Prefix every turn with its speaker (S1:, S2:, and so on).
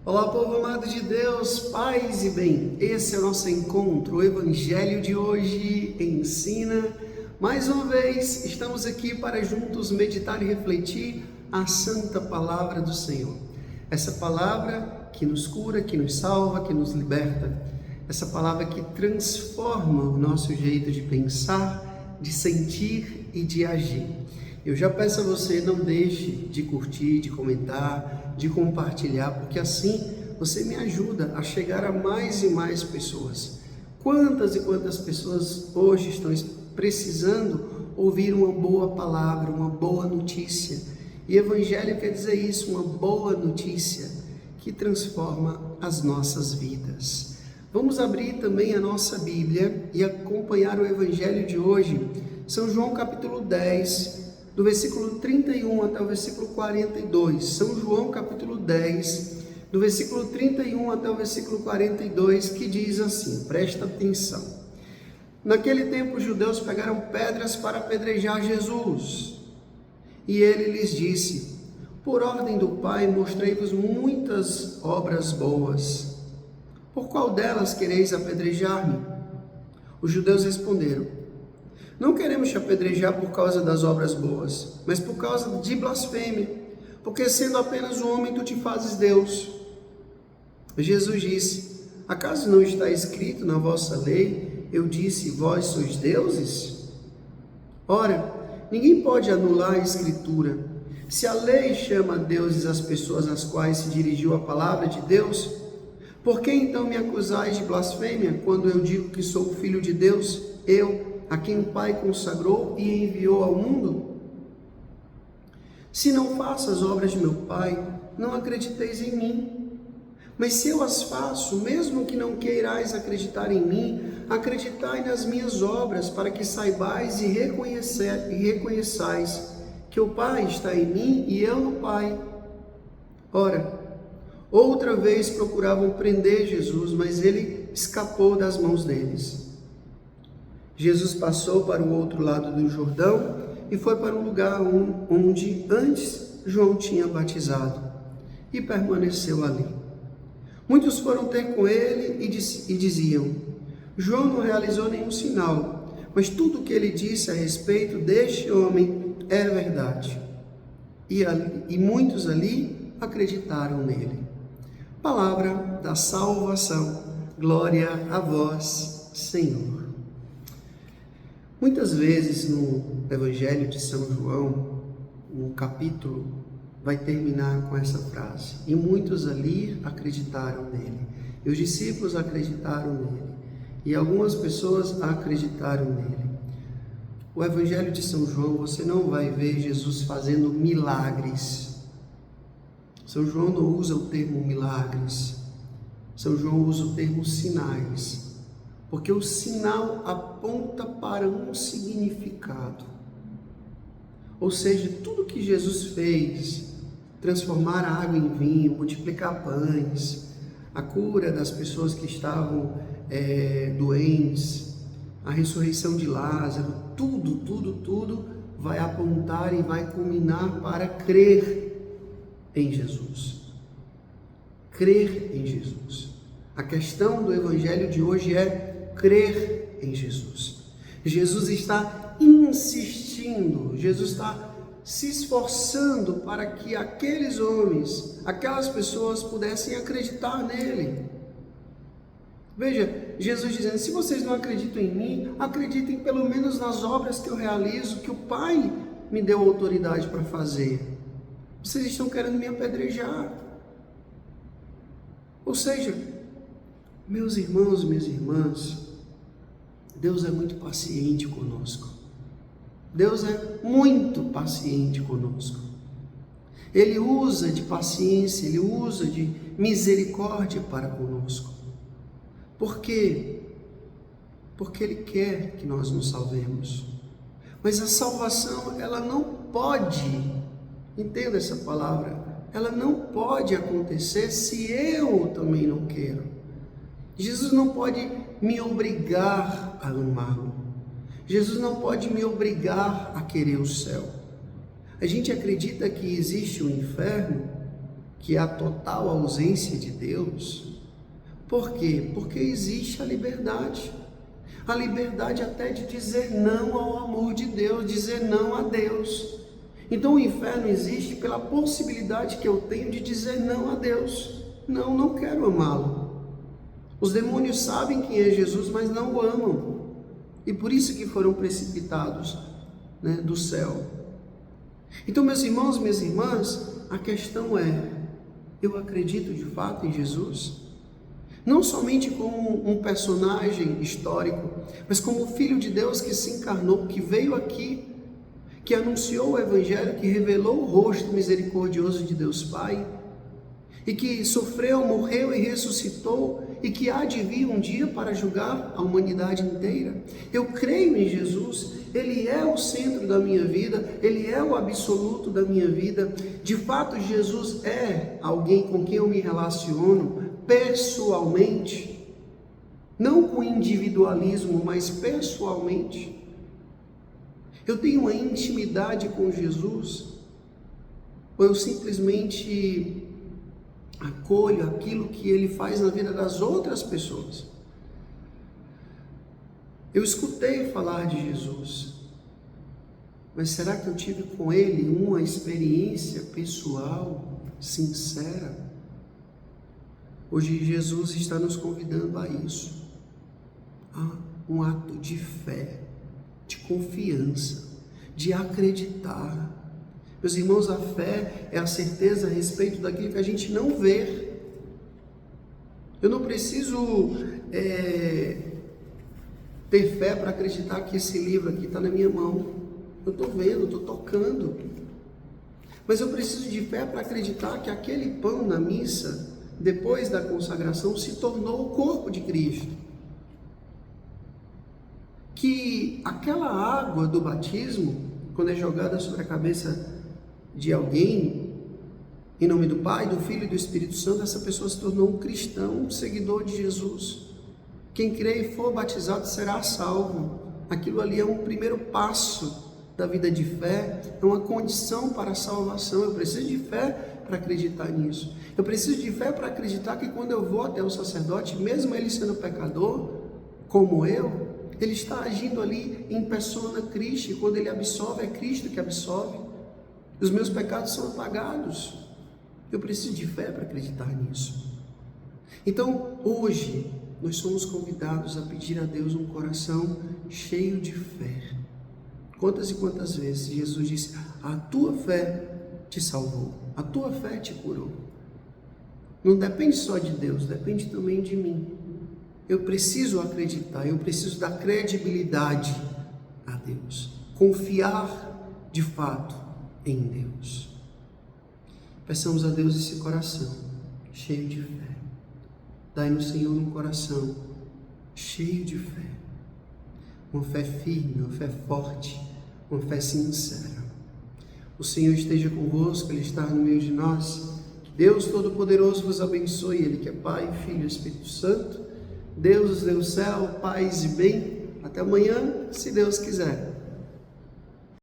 S1: Olá, povo amado de Deus, paz e bem. Esse é o nosso encontro. O Evangelho de hoje ensina. Mais uma vez, estamos aqui para juntos meditar e refletir a santa palavra do Senhor. Essa palavra que nos cura, que nos salva, que nos liberta. Essa palavra que transforma o nosso jeito de pensar, de sentir e de agir. Eu já peço a você, não deixe de curtir, de comentar, de compartilhar, porque assim você me ajuda a chegar a mais e mais pessoas. Quantas e quantas pessoas hoje estão precisando ouvir uma boa palavra, uma boa notícia. E Evangelho quer dizer isso, uma boa notícia que transforma as nossas vidas. Vamos abrir também a nossa Bíblia e acompanhar o Evangelho de hoje. São João capítulo 10, do versículo 31 até o versículo 42. São João capítulo 10, do versículo 31 até o versículo 42, que diz assim, presta atenção. Naquele tempo os judeus pegaram pedras para apedrejar Jesus. E ele lhes disse, por ordem do Pai mostrei-vos muitas obras boas. Por qual delas quereis apedrejar-me? Os judeus responderam, não queremos te apedrejar por causa das obras boas, mas por causa de blasfêmia, porque sendo apenas um homem tu te fazes Deus. Jesus disse, acaso não está escrito na vossa lei, eu disse, vós sois deuses? Ora, ninguém pode anular a Escritura. Se a lei chama deuses as pessoas às quais se dirigiu a palavra de Deus, por que então me acusais de blasfêmia, quando eu digo que sou o Filho de Deus, eu, a quem o Pai consagrou e enviou ao mundo? Se não faço as obras de meu Pai, não acrediteis em mim. Mas se eu as faço, mesmo que não queirais acreditar em mim, acreditai nas minhas obras, para que saibais e reconheçais que o Pai está em mim e eu no Pai. Ora, outra vez procuravam prender Jesus, mas ele escapou das mãos deles. Jesus passou para o outro lado do Jordão e foi para um lugar onde antes João tinha batizado e permaneceu ali. Muitos foram ter com ele e diziam, João não realizou nenhum sinal, mas tudo o que ele disse a respeito deste homem é verdade. E muitos ali acreditaram nele. Palavra da salvação, glória a vós, Senhor. Muitas vezes no Evangelho de São João, o capítulo vai terminar com essa frase. E muitos ali acreditaram nele. E os discípulos acreditaram nele. E algumas pessoas acreditaram nele. O Evangelho de São João, você não vai ver Jesus fazendo milagres. São João não usa o termo milagres. São João usa o termo sinais. Porque o sinal aponta para um significado. Ou seja, tudo que Jesus fez, transformar a água em vinho, multiplicar pães, a cura das pessoas que estavam doentes, a ressurreição de Lázaro, tudo vai apontar e vai culminar para crer em Jesus. Crer em Jesus. A questão do Evangelho de hoje é crer em Jesus. Jesus está insistindo, Jesus está se esforçando para que aqueles homens, aquelas pessoas pudessem acreditar nele. Veja, Jesus dizendo, se vocês não acreditam em mim, acreditem pelo menos nas obras que eu realizo, que o Pai me deu autoridade para fazer. Vocês estão querendo me apedrejar. Ou seja, meus irmãos, minhas irmãs, Deus é muito paciente conosco. Deus é muito paciente conosco. Ele usa de paciência, Ele usa de misericórdia para conosco. Por quê? Porque Ele quer que nós nos salvemos. Mas a salvação, ela não pode, entenda essa palavra, ela não pode acontecer se eu também não quero. Jesus não pode me obrigar a amá-lo. Jesus não pode me obrigar a querer o céu. A gente acredita que existe um inferno que é a total ausência de Deus. Por quê? Porque existe a liberdade até de dizer não ao amor de Deus, dizer não a Deus. Então o inferno existe pela possibilidade que eu tenho de dizer não a Deus. Não quero amá-lo. Os demônios sabem quem é Jesus, mas não o amam. E por isso que foram precipitados, do céu. Então, meus irmãos, minhas irmãs, a questão é: eu acredito de fato em Jesus? Não somente como um personagem histórico, mas como o Filho de Deus que se encarnou, que veio aqui, que anunciou o Evangelho, que revelou o rosto misericordioso de Deus Pai, e que sofreu, morreu e ressuscitou, e que há de vir um dia para julgar a humanidade inteira. Eu creio em Jesus, Ele é o centro da minha vida, Ele é o absoluto da minha vida. De fato, Jesus é alguém com quem eu me relaciono pessoalmente, não com individualismo, mas pessoalmente. Eu tenho uma intimidade com Jesus, ou eu simplesmente acolho aquilo que Ele faz na vida das outras pessoas? Eu escutei falar de Jesus, mas será que eu tive com Ele uma experiência pessoal, sincera? Hoje Jesus está nos convidando a isso, a um ato de fé, de confiança, de acreditar. Meus irmãos, a fé é a certeza a respeito daquilo que a gente não vê. Eu não preciso ter fé para acreditar que esse livro aqui está na minha mão. Eu estou vendo, estou tocando. Mas eu preciso de fé para acreditar que aquele pão na missa, depois da consagração, se tornou o corpo de Cristo. Que aquela água do batismo, quando é jogada sobre a cabeça de alguém, em nome do Pai, do Filho e do Espírito Santo, essa pessoa se tornou um cristão, um seguidor de Jesus. Quem crê e for batizado será salvo. Aquilo ali é um primeiro passo da vida de fé, é uma condição para a salvação. Eu preciso de fé para acreditar nisso. Eu preciso de fé para acreditar que quando eu vou até o sacerdote, mesmo ele sendo pecador, como eu, ele está agindo ali em persona Christi. Quando ele absolve, é Cristo que absolve. Os meus pecados são apagados. Eu preciso de fé para acreditar nisso. Então, hoje, nós somos convidados a pedir a Deus um coração cheio de fé. Quantas e quantas vezes Jesus disse: a tua fé te salvou, a tua fé te curou. Não depende só de Deus, depende também de mim. Eu preciso acreditar, eu preciso dar credibilidade a Deus, confiar de fato em Deus. Peçamos a Deus esse coração cheio de fé. Dai-nos, Senhor, um coração cheio de fé, uma fé firme, uma fé forte, uma fé sincera. O Senhor esteja convosco, Ele está no meio de nós. Deus Todo-Poderoso vos abençoe, Ele que é Pai, Filho e Espírito Santo. Deus nos dê o céu, paz e bem. Até amanhã, se Deus quiser.